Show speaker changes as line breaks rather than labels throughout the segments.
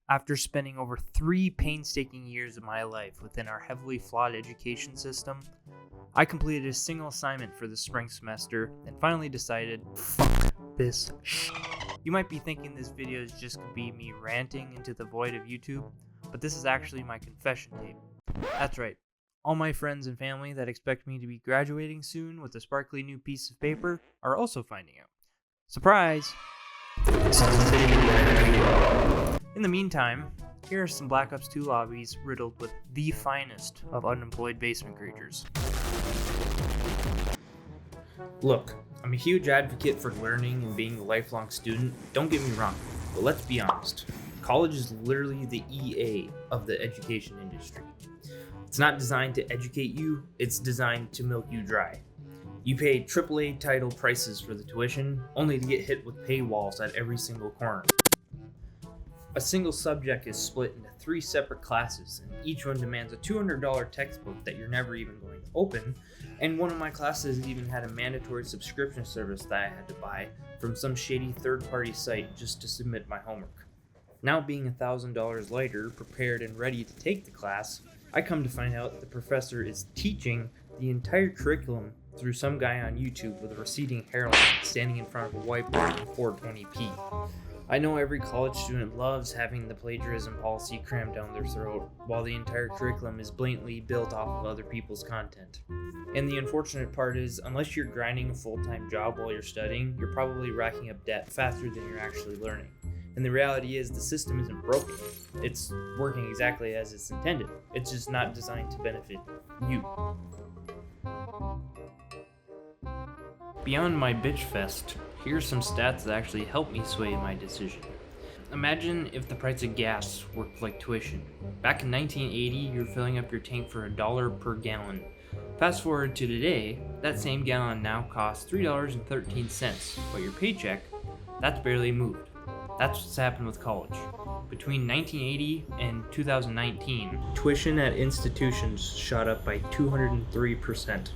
After spending over 3 painstaking years of my life within our heavily flawed education system, I completed a single assignment for the spring semester and finally decided, fuck this shit. You might be thinking this video is just going to be me ranting into the void of YouTube, but this is actually my confession tape. That's right. All my friends and family that expect me to be graduating soon with a sparkly new piece of paper are also finding out. Surprise! In the meantime, here are some Black Ops 2 lobbies riddled with the finest of unemployed basement creatures. Look, I'm a huge advocate for learning and being a lifelong student, don't get me wrong, but let's be honest. College is literally the EA of the education industry. It's not designed to educate you, it's designed to milk you dry. You pay AAA title prices for the tuition, only to get hit with paywalls at every single corner. A single subject is split into 3 separate classes, and each one demands a $200 textbook that you're never even going to open, and one of my classes even had a mandatory subscription service that I had to buy from some shady third-party site just to submit my homework. Now being $1,000 later, prepared and ready to take the class, I come to find out the professor is teaching the entire curriculum through some guy on YouTube with a receding hairline standing in front of a whiteboard in 420p. I know every college student loves having the plagiarism policy crammed down their throat, while the entire curriculum is blatantly built off of other people's content. And the unfortunate part is, unless you're grinding a full-time job while you're studying, you're probably racking up debt faster than you're actually learning. And the reality is, the system isn't broken. It's working exactly as it's intended. It's just not designed to benefit you. Beyond my bitch fest, here's some stats that actually help me sway my decision. Imagine if the price of gas worked like tuition. Back in 1980, you were filling up your tank for $1 per gallon. Fast forward to today, that same gallon now costs $3.13, but your paycheck, that's barely moved. That's what's happened with college. Between 1980 and 2019, tuition at institutions shot up by 203%.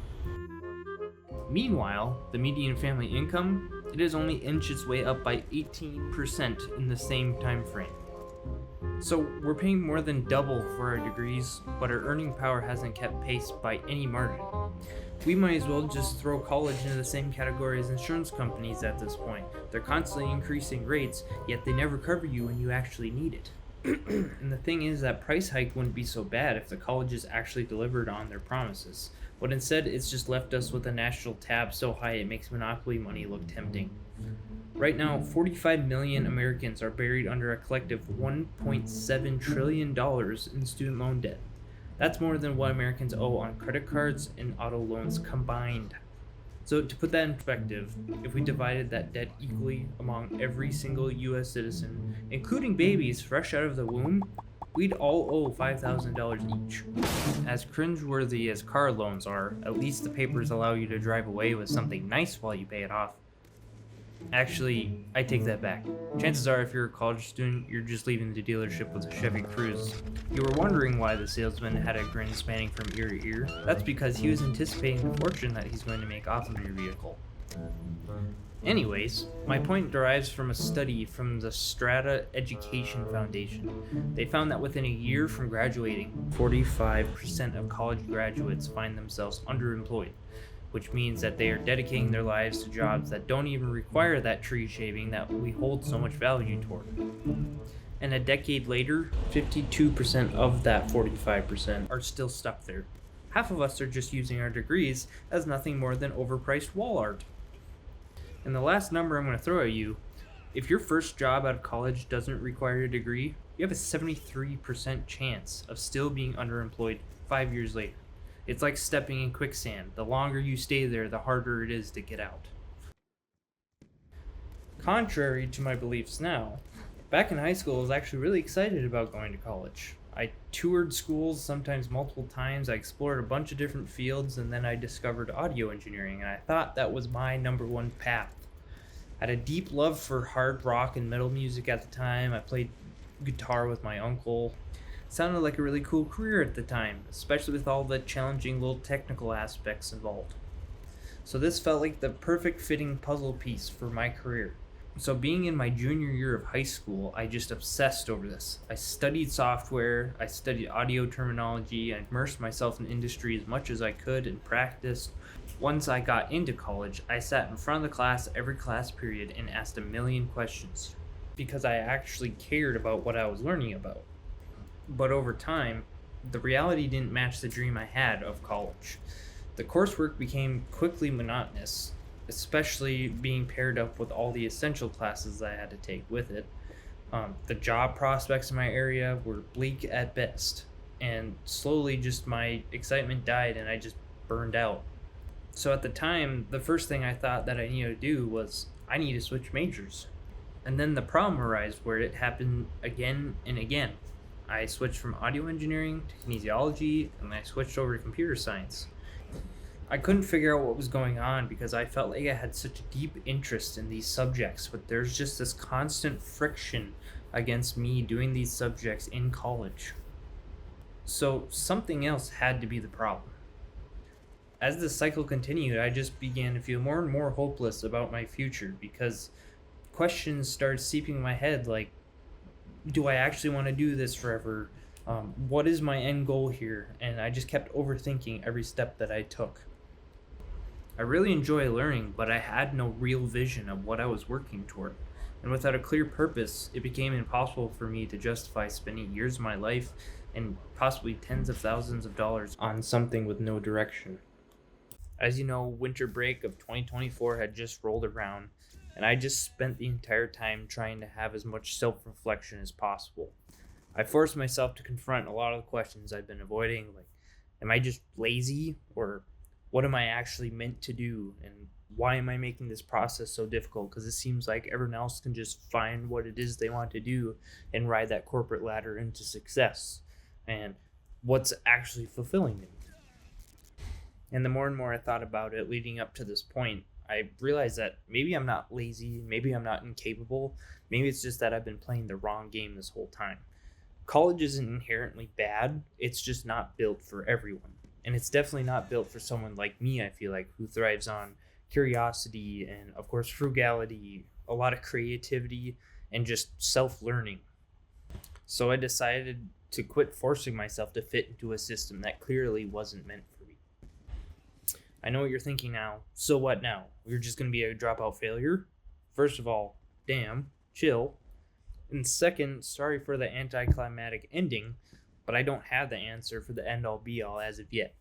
Meanwhile, the median family income, it has only inched its way up by 18% in the same time frame. So we're paying more than double for our degrees, but our earning power hasn't kept pace by any margin. We might as well just throw college into the same category as insurance companies at this point. They're constantly increasing rates, yet they never cover you when you actually need it. And the thing is, that price hike wouldn't be so bad if the colleges actually delivered on their promises. But instead, it's just left us with a national tab so high it makes monopoly money look tempting. Right now, 45 million Americans are buried under a collective $1.7 trillion in student loan debt. That's more than what Americans owe on credit cards and auto loans combined. So to put that in perspective, if we divided that debt equally among every single US citizen, including babies fresh out of the womb, we'd all owe $5,000 each. As cringeworthy as car loans are, at least the papers allow you to drive away with something nice while you pay it off. Actually, I take that back. Chances are, if you're a college student, you're just leaving the dealership with a Chevy Cruze. You were wondering why the salesman had a grin spanning from ear to ear. That's because he was anticipating the fortune that he's going to make off of your vehicle. Anyways, my point derives from a study from the Strata Education Foundation. They found that within a year from graduating, 45% of college graduates find themselves underemployed, which means that they are dedicating their lives to jobs that don't even require that tree shaving that we hold so much value toward. And a decade later, 52% of that 45% are still stuck there. Half of us are just using our degrees as nothing more than overpriced wall art. And the last number I'm going to throw at you, if your first job out of college doesn't require a degree, you have a 73% chance of still being underemployed 5 years later. It's like stepping in quicksand. The longer you stay there, the harder it is to get out. Contrary to my beliefs now, back in high school I was actually really excited about going to college. I toured schools sometimes multiple times, I explored a bunch of different fields, and then I discovered audio engineering, and I thought that was my number one path. I had a deep love for hard rock and metal music at the time. I played guitar with my uncle. It sounded like a really cool career at the time, especially with all the challenging little technical aspects involved. So this felt like the perfect fitting puzzle piece for my career. So, being in my junior year of high school, I just obsessed over this. I studied software, I studied audio terminology, I immersed myself in industry as much as I could and practiced. Once I got into college, I sat in front of the class every class period and asked a million questions because I actually cared about what I was learning about. But over time, the reality didn't match the dream I had of college. The coursework became quickly monotonous, especially being paired up with all the essential classes I had to take with it. The job prospects in my area were bleak at best, and slowly just my excitement died and I just burned out. So at the time, the first thing I thought that I needed to do was I need to switch majors. And then the problem arose where it happened again and again. I switched from audio engineering to kinesiology, and I switched over to computer science. I couldn't figure out what was going on because I felt like I had such a deep interest in these subjects, but there's just this constant friction against me doing these subjects in college. So something else had to be the problem. As the cycle continued, I just began to feel more and more hopeless about my future because questions started seeping in my head like, do I actually want to do this forever? What is my end goal here? And I just kept overthinking every step that I took. I really enjoy learning, but I had no real vision of what I was working toward. And without a clear purpose, it became impossible for me to justify spending years of my life and possibly tens of thousands of dollars on something with no direction. As you know, winter break of 2024 had just rolled around, and I just spent the entire time trying to have as much self reflection as possible. I forced myself to confront a lot of the questions I've been avoiding, like, am I just lazy? Or what am I actually meant to do? And why am I making this process so difficult? Because it seems like everyone else can just find what it is they want to do and ride that corporate ladder into success. And what's actually fulfilling me? And the more and more I thought about it leading up to this point, I realized that maybe I'm not lazy, maybe I'm not incapable, maybe it's just that I've been playing the wrong game this whole time. College isn't inherently bad, it's just not built for everyone. And it's definitely not built for someone like me, I feel like, who thrives on curiosity and, of course, frugality, a lot of creativity, and just self learning. So I decided to quit forcing myself to fit into a system that clearly wasn't meant for me. I know what you're thinking now. So what now? You're just going to be a dropout failure? First of all, damn, chill. And second, sorry for the anticlimactic ending, but I don't have the answer for the end all be all as of yet.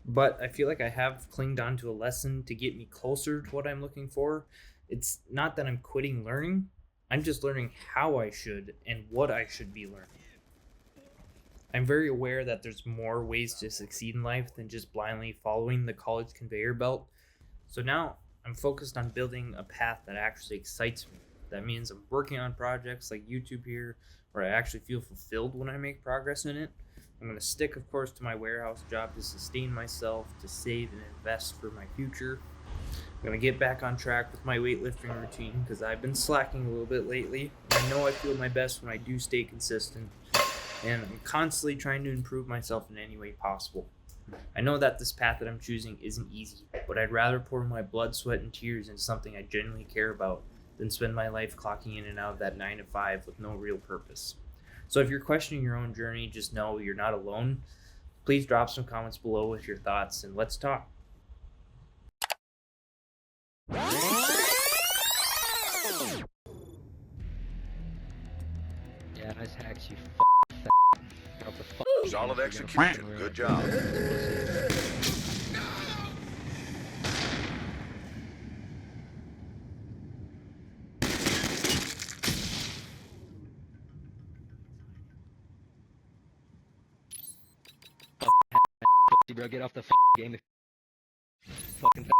But I feel like I have clinged on to a lesson to get me closer to what I'm looking for. It's not that I'm quitting learning, I'm just learning how I should and what I should be learning. I'm very aware that there's more ways to succeed in life than just blindly following the college conveyor belt. So now I'm focused on building a path that actually excites me. That means I'm working on projects like YouTube here, where I actually feel fulfilled when I make progress in it. I'm going to stick, of course, to my warehouse job to sustain myself, to save and invest for my future. I'm going to get back on track with my weightlifting routine because I've been slacking a little bit lately. I know I feel my best when I do stay consistent, and I'm constantly trying to improve myself in any way possible. I know that this path that I'm choosing isn't easy, but I'd rather pour my blood, sweat, and tears into something I genuinely care about than spend my life clocking in and out of that 9 to 5 with no real purpose. So if you're questioning your own journey, just know you're not alone. Please drop some comments below with your thoughts, and let's talk.
Yeah, nice hacks, you Get off the
Solid execution. Good job.
bro. Get off the game. Fucking